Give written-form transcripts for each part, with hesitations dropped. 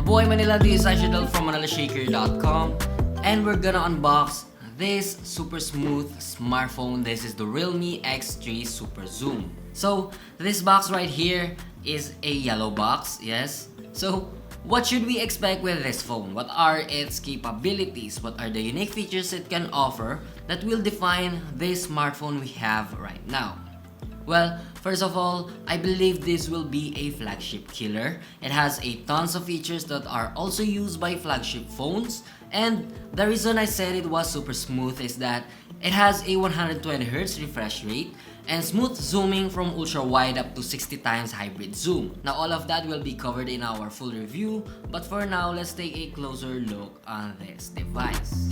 boy Manila, this is Ashidal from ManilaShaker.com, and we're gonna unbox this super smooth smartphone. This is the Realme X3 SuperZoom. So this box right here is a yellow box, yes. So what should we expect with this phone? What are its capabilities? What are the unique features it can offer that will define this smartphone we have right now? Well, first of all, I believe this will be a flagship killer. It has a tons of features that are also used by flagship phones, and the reason I said it was super smooth is that it has a 120Hz refresh rate and smooth zooming from ultra wide up to 60 times hybrid zoom. Now all of that will be covered in our full review, but for now let's take a closer look on this device.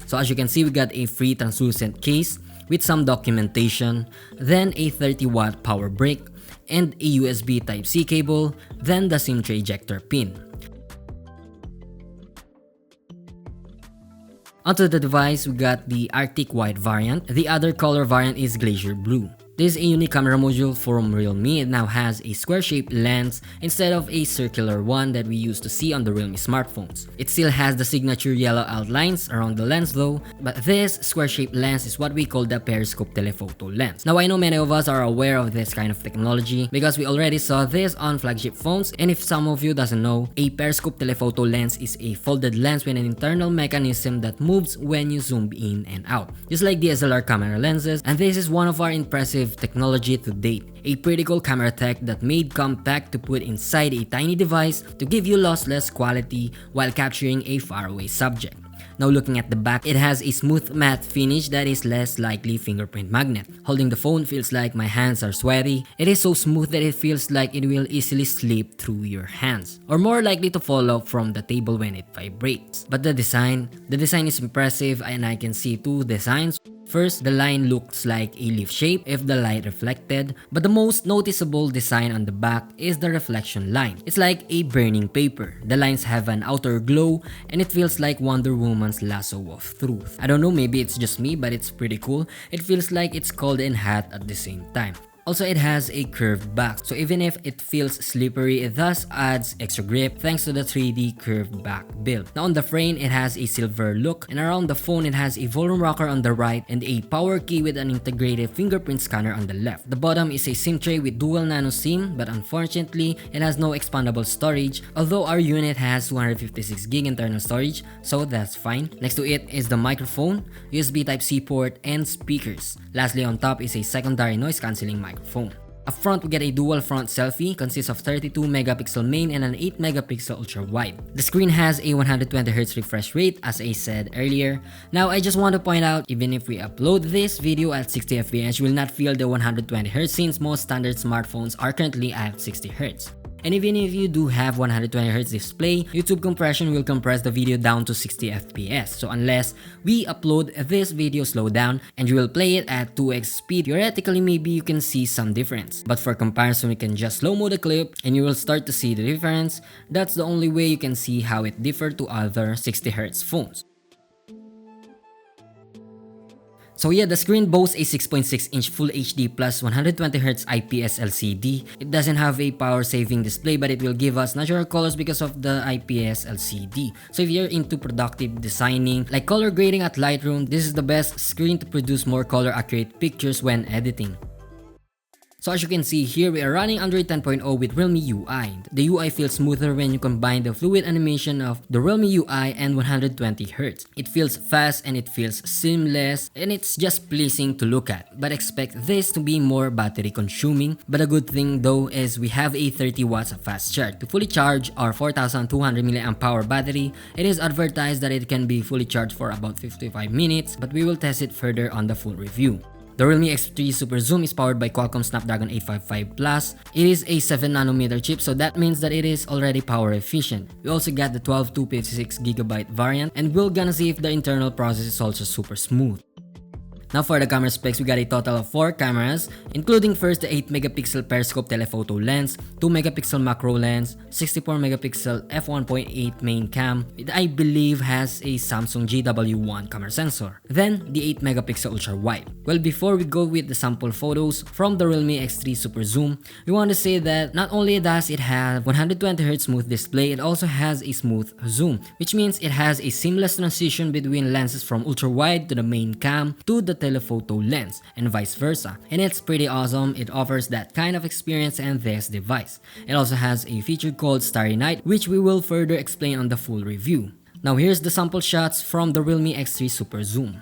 So as you can see, we got a free translucent case with some documentation, then a 30-watt power brick, and a USB Type-C cable, then the SIM tray ejector pin. Onto the device, we got the Arctic White variant. The other color variant is Glacier Blue. This is a unique camera module from Realme. It now has a square-shaped lens instead of a circular one that we used to see on the Realme smartphones. It still has the signature yellow outlines around the lens though, but this square-shaped lens is what we call the periscope telephoto lens. Now I know many of us are aware of this kind of technology because we already saw this on flagship phones, and if some of you doesn't know, a periscope telephoto lens is a folded lens with an internal mechanism that moves when you zoom in and out, just like DSLR camera lenses, and this is one of our impressive technology to date. A pretty cool camera tech that made compact to put inside a tiny device to give you lossless quality while capturing a faraway subject. Now looking at the back, it has a smooth matte finish that is less likely fingerprint magnet. Holding the phone feels like my hands are sweaty. It is so smooth that it feels like it will easily slip through your hands, or more likely to fall off from the table when it vibrates. But the design is impressive, and I can see two designs. First, the line looks like a leaf shape if the light reflected, but the most noticeable design on the back is the reflection line. It's like a burning paper. The lines have an outer glow, and it feels like Wonder Woman's lasso of truth. I don't know, maybe it's just me, but it's pretty cool. It feels like it's cold and hot at the same time. Also, it has a curved back, so even if it feels slippery, it thus adds extra grip thanks to the 3D curved back build. Now on the frame, it has a silver look, and around the phone, it has a volume rocker on the right and a power key with an integrated fingerprint scanner on the left. The bottom is a SIM tray with dual nano SIM, but unfortunately, it has no expandable storage, although our unit has 256GB internal storage, so that's fine. Next to it is the microphone, USB Type-C port, and speakers. Lastly, on top is a secondary noise cancelling microphone. Up front, we get a dual front selfie, consists of 32MP main and an 8MP ultra wide. The screen has a 120Hz refresh rate, as I said earlier. Now I just want to point out, even if we upload this video at 60fps, you will not feel the 120Hz since most standard smartphones are currently at 60Hz. And even if you do have 120Hz display, YouTube compression will compress the video down to 60fps. So unless we upload this video slowed down and you will play it at 2x speed, theoretically maybe you can see some difference. But for comparison, we can just slow-mo the clip and you will start to see the difference. That's the only way you can see how it differs to other 60Hz phones. So yeah, the screen boasts a 6.6-inch Full HD plus 120Hz IPS LCD. It doesn't have a power-saving display, but it will give us natural colors because of the IPS LCD. So if you're into productive designing, like color grading at Lightroom, this is the best screen to produce more color-accurate pictures when editing. So as you can see here, we are running Android 10.0 with Realme UI. The UI feels smoother when you combine the fluid animation of the Realme UI and 120Hz. It feels fast and it feels seamless, and it's just pleasing to look at. But expect this to be more battery consuming. But a good thing though is we have a 30 watts fast charge. To fully charge our 4200 mAh battery, it is advertised that it can be fully charged for about 55 minutes, but we will test it further on the full review. The Realme X3 SuperZoom is powered by Qualcomm Snapdragon 855 Plus. It is a 7nm chip, so that means that it is already power efficient. We also got the 12 256GB variant, and we're gonna see if the internal process is also super smooth. Now for the camera specs, we got a total of 4 cameras, including first the 8MP periscope telephoto lens, 2MP macro lens, 64MP f1.8 main cam, it I believe has a Samsung GW1 camera sensor. Then the 8MP ultra wide. Well, before we go with the sample photos from the Realme X3 SuperZoom, we want to say that not only does it have 120Hz smooth display, it also has a smooth zoom, which means it has a seamless transition between lenses from ultra wide to the main cam to the telephoto lens and vice versa, and it's pretty awesome. It offers that kind of experience in this device. It also has a feature called Starry Night, which we will further explain on the full review. Now here's the sample shots from the Realme X3 SuperZoom.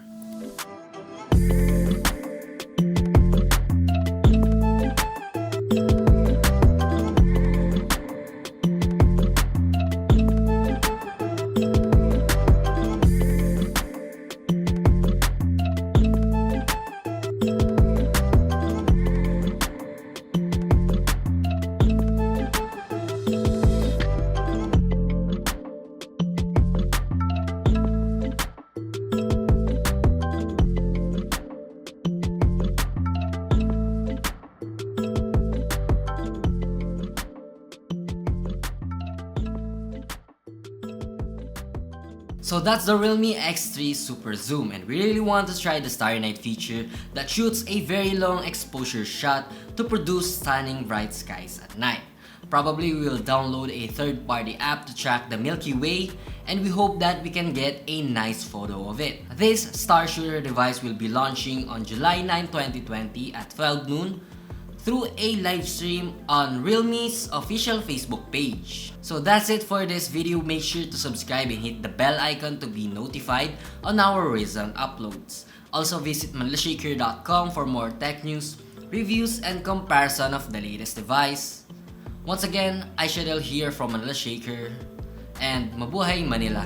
So that's the Realme X3 SuperZoom, and we really want to try the Starry Night feature that shoots a very long exposure shot to produce stunning bright skies at night. Probably we will download a third-party app to track the Milky Way, and we hope that we can get a nice photo of it. This star shooter device will be launching on July 9, 2020 at 12 noon through a live stream on Realme's official Facebook page. So that's it for this video. Make sure to subscribe and hit the bell icon to be notified on our recent uploads. Also visit manilashaker.com for more tech news, reviews, and comparison of the latest device. Once again, I Shadel here from Manila Shaker, and mabuhay Manila!